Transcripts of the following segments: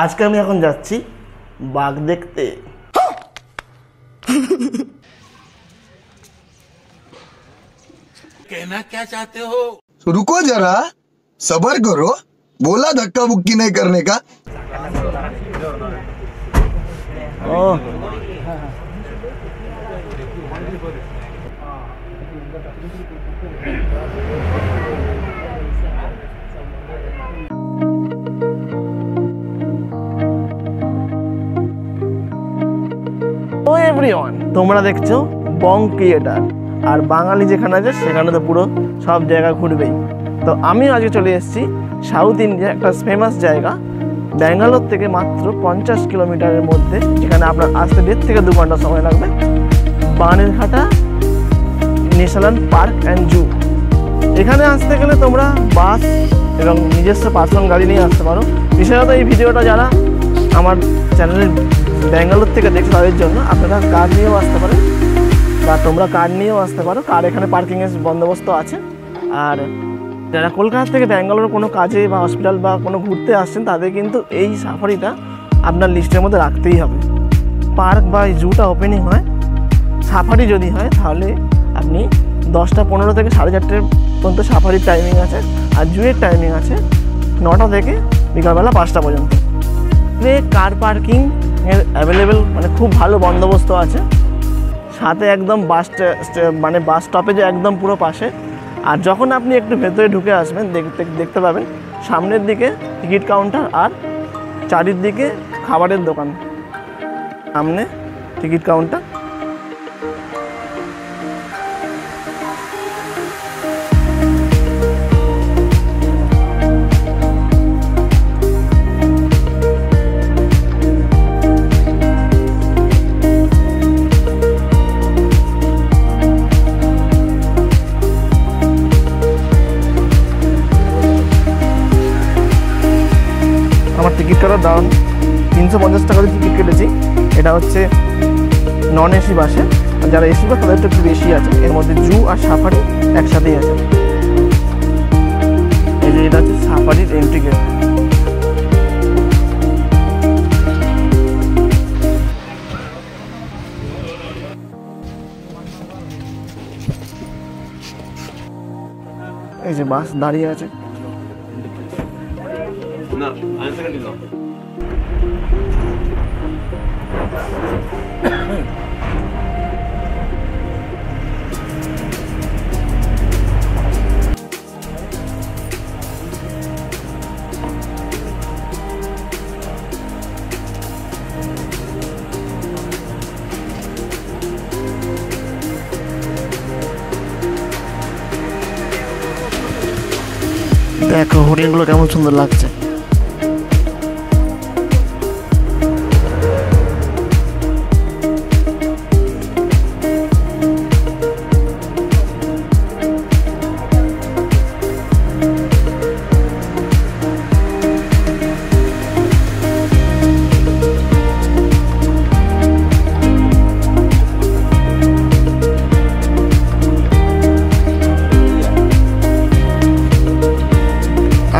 আজকে আমি এখন যাচ্ছি বাঘ দেখতে। कहना क्या चाहते हो? रुको जरा, सबर करो। बोला धक्का बुक्की नहीं करने का। ও এভরিওয়ান, তোমরা দেখছো বং ক্রিয়েটার। আর বাঙালি যেখানে আছে সেখানে তো পুরো সব জায়গা ঘুরবেই। তো আমিও আজকে চলে এসেছি সাউথ ইন্ডিয়া একটা ফেমাস জায়গা, ব্যাঙ্গালোর থেকে মাত্র 50 কিলোমিটারের মধ্যে, যেখানে আপনার আসতে 1.5 থেকে 2 ঘন্টা সময় লাগবে। বানেরঘাটা ন্যাশনাল পার্ক অ্যান্ড জু। এখানে আসতে গেলে তোমরা বাস এবং নিজস্ব পার্সোনাল গাড়ি নিয়ে আসতে পারো। বিশেষত এই ভিডিওটা যারা আমার চ্যানেলের ব্যাঙ্গালোর থেকে দেখছে তাদের জন্য, আপনারা কার নিয়েও আসতে পারেন বা তোমরা কার নিয়েও আসতে পারো। কার এখানে পার্কিংয়ের বন্দোবস্ত আছে। আর যারা কলকাতা থেকে ব্যাঙ্গালোর কোনো কাজে বা হসপিটাল বা কোনো ঘুরতে আসছেন, তাদের কিন্তু এই সাফারিটা আপনার লিস্টের মধ্যে রাখতেই হবে। পার্ক বা জুটা ওপেনিং হয়, সাফারি যদি হয় তাহলে আপনি 10টা 15 থেকে 4:30 পর্যন্ত সাফারির টাইমিং আছে। আর জুয়ের টাইমিং আছে 9টা থেকে বিকালবেলা 5টা পর্যন্ত। কার পার্কিং এর অ্যাভেলেবেল মানে খুব ভালো বন্দোবস্ত আছে। সাথে একদম বাস স্টপেজে একদম পুরো পাশে। আর যখন আপনি একটু ভেতরে ঢুকে আসবেন দেখতে পাবেন সামনের দিকে টিকিট কাউন্টার আর চারিদিকে খাবারের দোকান। সামনে টিকিট কাউন্টার, টিকিট কাটার দাম 350 টাকা দিয়ে টিকিট কেটেছি। এটা হচ্ছে নন এসি বাসে। যারা এসি বাস তাদের একটু বেশি আছে। এর মধ্যে জু আর সাফারি একসাথেই আছে। এই যে এটা হচ্ছে সাফারির এন্ট্রি গেট। এই যে বাস দাঁড়িয়ে আছে। No, answer it no. দেখো হরিণগুলো কেমন সুন্দর লাগছে।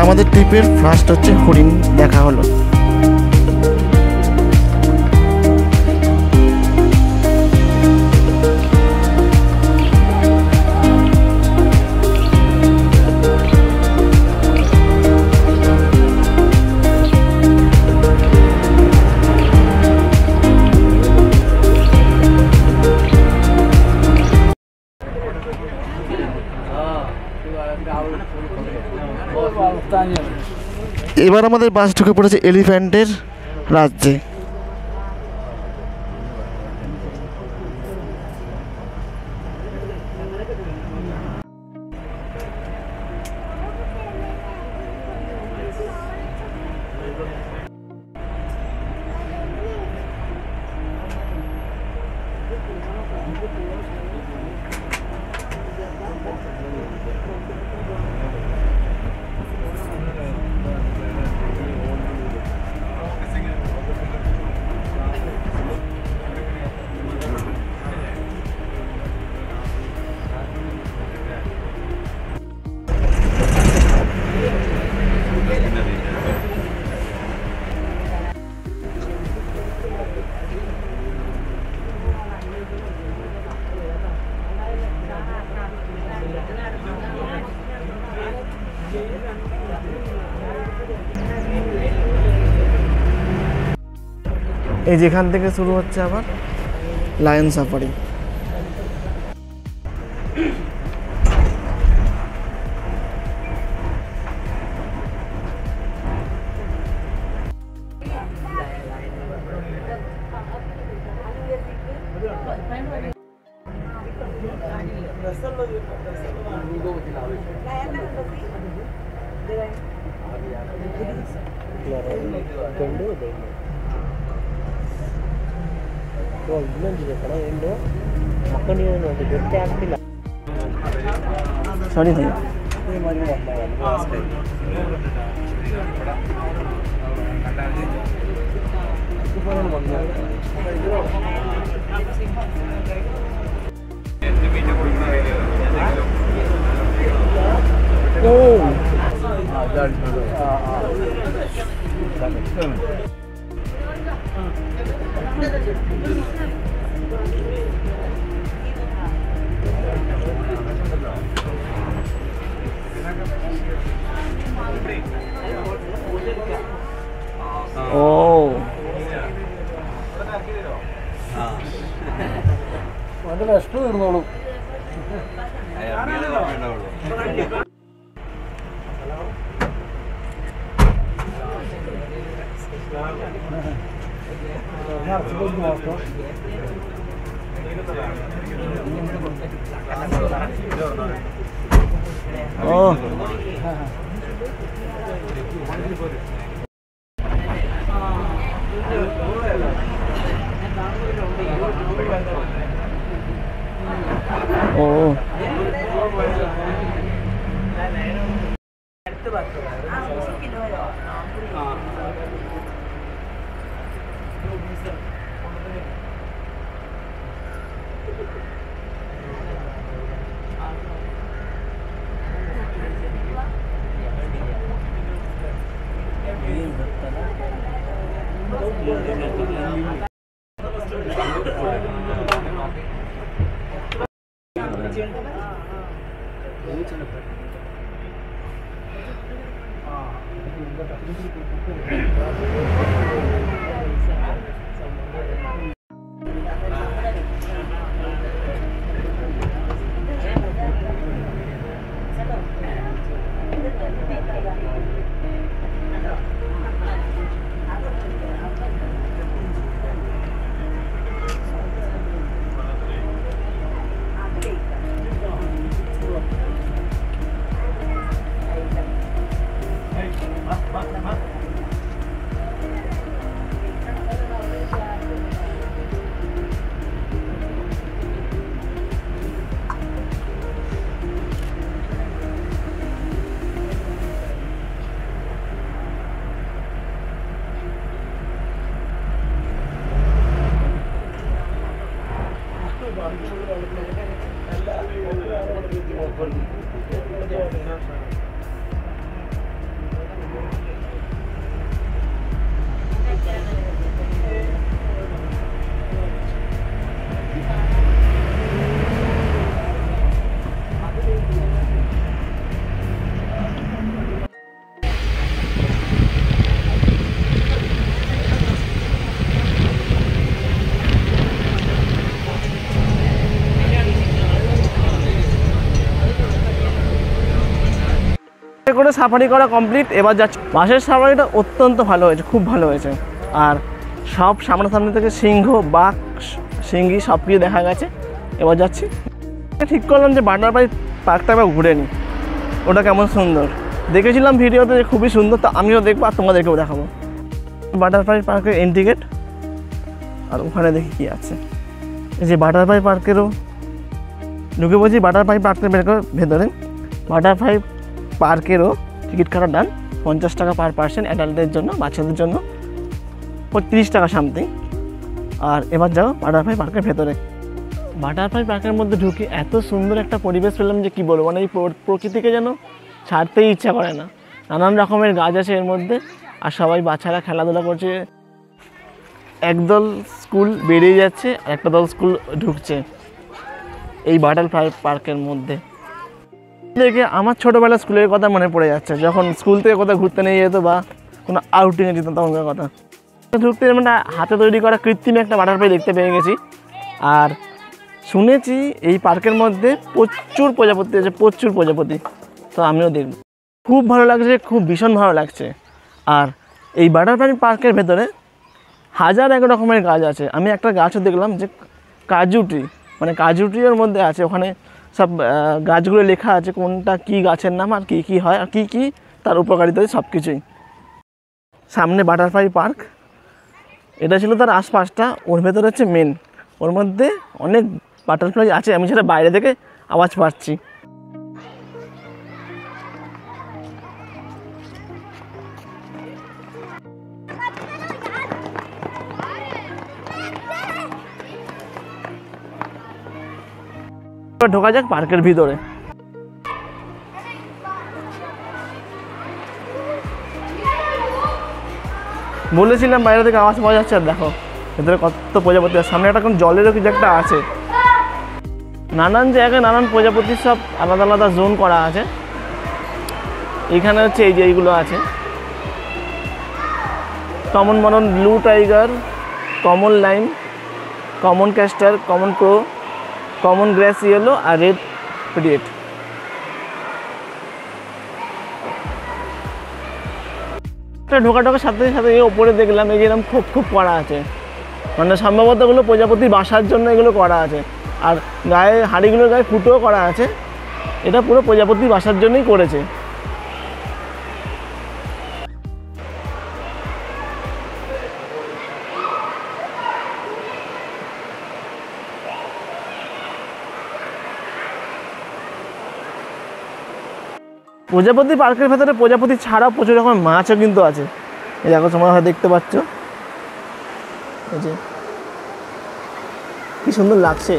আমাদের ট্রিপের ফার্স্ট হচ্ছে হরিণ দেখা হলো। এবার আমাদের বাস ঢুকে পড়েছে এলিফ্যান্টের রাজ্যে। এই যেখান থেকে শুরু হচ্ছে আবার লায়ন সাফারি। सॉरी भैया করে সাফারি করা কমপ্লিট। এবার যাচ্ছি বাসের সাফারিটা অত্যন্ত ভালো হয়েছে, খুব ভালো হয়েছে। আর সব সামনাসামনি থেকে সিংহ, বাঘ, সিংহী সব কিছু দেখা গেছে। এবার যাচ্ছি, ঠিক করলাম যে বাটারফ্লাই পার্কটা একবার ঘুরে নিই, ওটা কেমন সুন্দর। দেখেছিলাম ভিডিওতে যে খুবই সুন্দর, তো আমিও দেখবো আর তোমাদেরকেও দেখাবো। বাটারফ্লাই পার্কের এন্ট্রি গেট, আর ওখানে দেখি কী আছে। এই যে বাটারফ্লাই পার্কেরও ঢুকে বলছি, বাটারফ্লাই পার্কের ভেতরে বাটারফ্লাই পার্কেরও টিকিট কাটা ডান, 50 টাকা পার পার্সন অ্যাডাল্টদের জন্য, বাচ্চাদের জন্য 30 টাকা সামথিং। আর এবার যাও বাটারফ্লাই পার্কের ভেতরে। বাটারফ্লাই পার্কের মধ্যে ঢুকে এত সুন্দর একটা পরিবেশ পেলাম যে কী বলবো, মানে এই প্রকৃতিকে যেন ছাড়তেই ইচ্ছা করে না। নানান রকমের গাছ আছে এর মধ্যে, আর সবাই বাচ্চারা খেলাধুলা করছে। একদল স্কুল বেরিয়ে যাচ্ছে, একটা দল স্কুল ঢুকছে এই বাটারফ্লাই পার্কের মধ্যে। দেখে আমার ছোটোবেলার স্কুলের কথা মনে পড়ে যাচ্ছে, যখন স্কুল থেকে কোথাও ঘুরতে নিয়ে যেত বা কোনো আউটিংয়ে যেত তখনকার কথা। ঢুকতে মানে হাতে তৈরি করা কৃত্রিম একটা বাটারফ্লাই দেখতে পেয়ে গেছি। আর শুনেছি এই পার্কের মধ্যে প্রচুর প্রজাপতি আছে, প্রচুর প্রজাপতি। তো আমিও দেখব, খুব ভালো লাগছে, খুব ভীষণ ভালো লাগছে। আর এই বাটারফ্লাই পার্কের ভেতরে হাজার এক রকমের গাছ আছে। আমি একটা গাছও দেখলাম যে কাজু ট্রি, মানে কাজু ট্রির মধ্যে আছে, ওখানে সব গাছগুলো লেখা আছে কোনটা কী গাছের নাম আর কী কী হয় আর কী কী তার উপকারিতা সব কিছুই। সামনে বাটারফ্লাই পার্ক, এটা ছিল তার আশপাশটা, ওর ভেতরে হচ্ছে মেন, ওর মধ্যে অনেক বাটারফ্লাই আছে, আমি সেটা বাইরে থেকে আওয়াজ পাচ্ছি। ঢোকা যাক পার্কের ভিতরে। বলেছিলাম বাইরে থেকে আওয়াজ পাওয়া যাচ্ছে, আর দেখো ভেতরে কত প্রজাপতি। আর সামনে একটা কোন জলেরও কিছু একটা আছে। নানান জায়গায় নানান প্রজাপতির সব আলাদা আলাদা জোন করা আছে। এইখানে হচ্ছে এই যে এইগুলো আছে, কমন মনন, blue tiger, common lime, common castor, common crow, common grass yellow আর রেড পেডিয়েট। ঢোকার সাথে সাথে এই ওপরে দেখলাম এই যেরকম খোপ খোপ করা আছে, মানে সম্ভবত এগুলো প্রজাপতির বাসার জন্য এগুলো করা আছে। আর গায়ে হাঁড়িগুলোর গায়ে ফুটোও করা আছে, এটা পুরো প্রজাপতির বাসার জন্যই করেছে। প্রজাপতি পার্কের ভেতরে প্রজাপতি ছাড়াও প্রচুর রকমের মাছও কিন্তু আছে। এই দেখো তোমরা হয়তো দেখতে পাচ্ছ, এই যে কি সুন্দর লাগছে।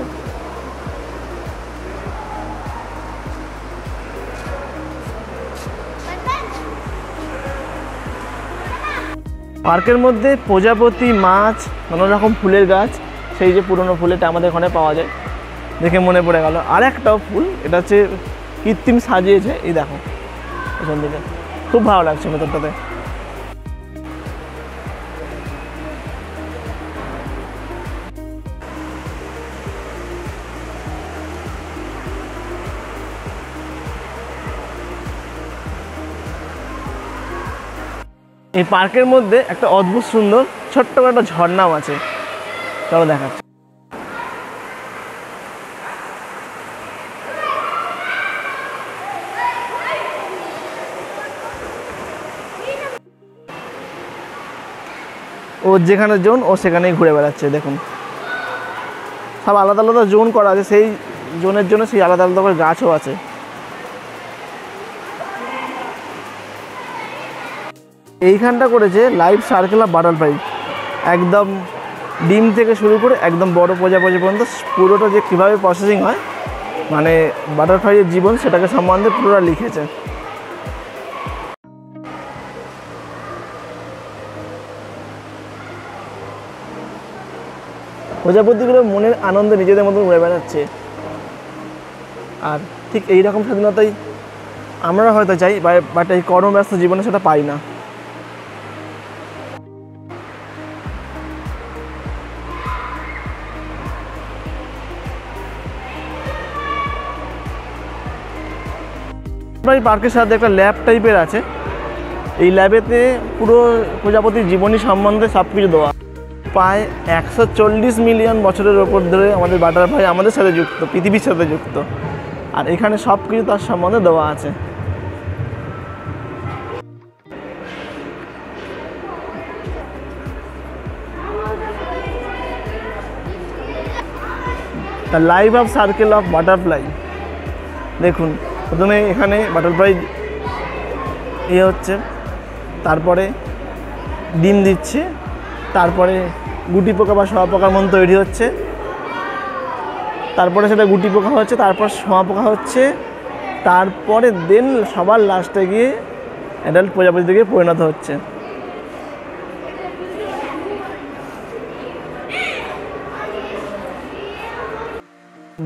পার্কের মধ্যে প্রজাপতি, মাছ, নানা রকম ফুলের গাছ, সেই যে পুরনো ফুলটা আমাদের ওখানে পাওয়া যায়, দেখে মনে পড়ে গেল। আর একটাও ফুল, এটা হচ্ছে কৃত্রিম সাজিয়েছে, এই দেখো পেছন দিকে, খুব ভালো লাগছে ভেতরটাতে। এই পার্কের মধ্যে একটা অদ্ভুত সুন্দর ছোট্ট একটা ঝর্ণাও আছে, চলো দেখাচ্ছি। ও যেখানে জোন ও সেখানেই ঘুরে বেড়াচ্ছে। দেখুন সব আলাদা আলাদা জোন করা আছে, সেই জোনের জন্য সেই আলাদা আলাদা করে গাছও আছে। এইখানটা করেছে লাইফ সার্কেল অফ বাটারফ্লাই, একদম ডিম থেকে শুরু করে একদম বড় প্রজাপতি পর্যন্ত পুরোটা যে কীভাবে প্রসেসিং হয়, মানে বাটারফ্লাইয়ের জীবন, সেটাকে সম্বন্ধে পুরোটা লিখেছে। প্রজাপতিগুলো মনের আনন্দে নিজেদের মতন উড়ে বেড়াচ্ছে। আর ঠিক এইরকম স্বাধীনতাই আমরা হয়তো চাই, বাট এই কর্মব্যস্ত জীবনে সেটা পাই না। এই পার্কের সাথে একটা ল্যাব টাইপের আছে, এই ল্যাবেতে পুরো প্রজাপতির জীবনী সম্বন্ধে সব কিছু দেওয়া। প্রায় 140 মিলিয়ন বছরের ওপর ধরে আমাদের বাটারফ্লাই আমাদের সাথে যুক্ত, পৃথিবীর সাথে যুক্ত। আর এখানে সব কিছু তার সম্বন্ধে দেওয়া আছে। The life of circle of butterfly. দেখুন প্রথমে এখানে বাটারফ্লাই হচ্ছে, তারপরে ডিম দিচ্ছে, তারপরে গুটি পোকা বা শোয়া পোকার মন তৈরি হচ্ছে, তারপরে সেটা গুটি পোকা হচ্ছে, তারপর শোয়া পোকা হচ্ছে, তারপরে দেন সবার লাস্টে গিয়ে অ্যাডাল্ট প্রজাপতিতে গিয়ে পরিণত হচ্ছে।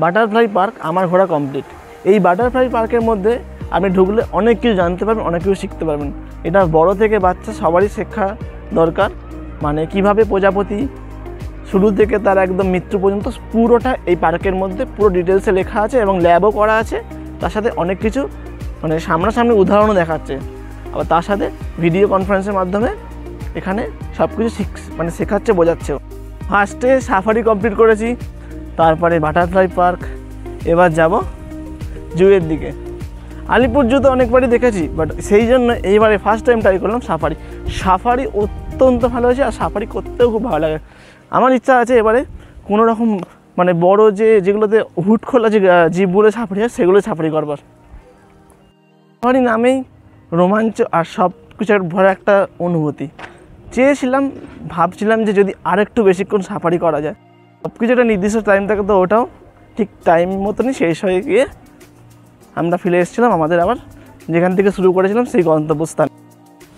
বাটারফ্লাই পার্ক আমার ঘোরা কমপ্লিট। এই বাটারফ্লাই পার্কের মধ্যে আপনি ঢুকলে অনেক কিছু জানতে পারবেন, অনেক কিছু শিখতে পারবেন। এটা বড় থেকে বাচ্চা সবারই শেখা দরকার। মানে কিভাবে প্রজাপতি শুরু থেকে তার একদম মৃত্যু পর্যন্ত পুরোটা এই পার্কের মধ্যে পুরো ডিটেলসে লেখা আছে এবং ল্যাবও করা আছে। তার সাথে অনেক কিছু মানে সামনাসামনি উদাহরণও দেখাচ্ছে। আবার তার সাথে ভিডিও কনফারেন্সের মাধ্যমে এখানে সব কিছু মানে শেখাচ্ছে, বোঝাচ্ছেও। ফার্স্টে সাফারি কমপ্লিট করেছি, তারপরে বাটারফ্লাই পার্ক, এবার যাব জুয়ের দিকে। আলিপুর জু তো অনেকবারই দেখেছি, বাট সেই জন্য এইবারে ফার্স্ট টাইম ট্রাই করলাম সাফারি। সাফারি অত্যন্ত ভালো হয়েছে, আর সাফারি করতেও খুব ভালো লাগে। আমার ইচ্ছা আছে এবারে কোনো রকম মানে বড় যেগুলোতে হুড খোলা যে জিপগুলো সাফারি হয় সেগুলো সাফারি করবার। সাফারি নামেই রোমাঞ্চ আর সব কিছুর ভরা একটা অনুভূতি। ভাবছিলাম যে যদি আরেকটু বেশিক্ষণ সাফারি করা যায়, সব কিছু একটা নির্দিষ্ট টাইম থাকে, তো ওটাও ঠিক টাইম মতনই শেষ হয়ে গিয়ে আমরা ফিরে এসেছিলাম আমাদের আবার যেখান থেকে শুরু করেছিলাম সেই গন্তব্যস্থান।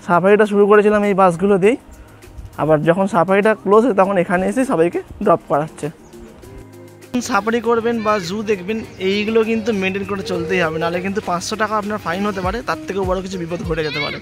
সাফারিটা শুরু করেছিলাম এই বাসগুলো দিয়েই, আবার যখন সাফারিটা ক্লোজ হয় তখন এখানে এসে সবাইকে ড্রপ করাচ্ছে। সাফারি করবেন বা জু দেখবেন এইগুলো কিন্তু মেনটেন করে চলতেই হবে, নাহলে কিন্তু 500 টাকা আপনার ফাইন হতে পারে, তার থেকেও বড় কিছু বিপদ ঘটে যেতে পারে।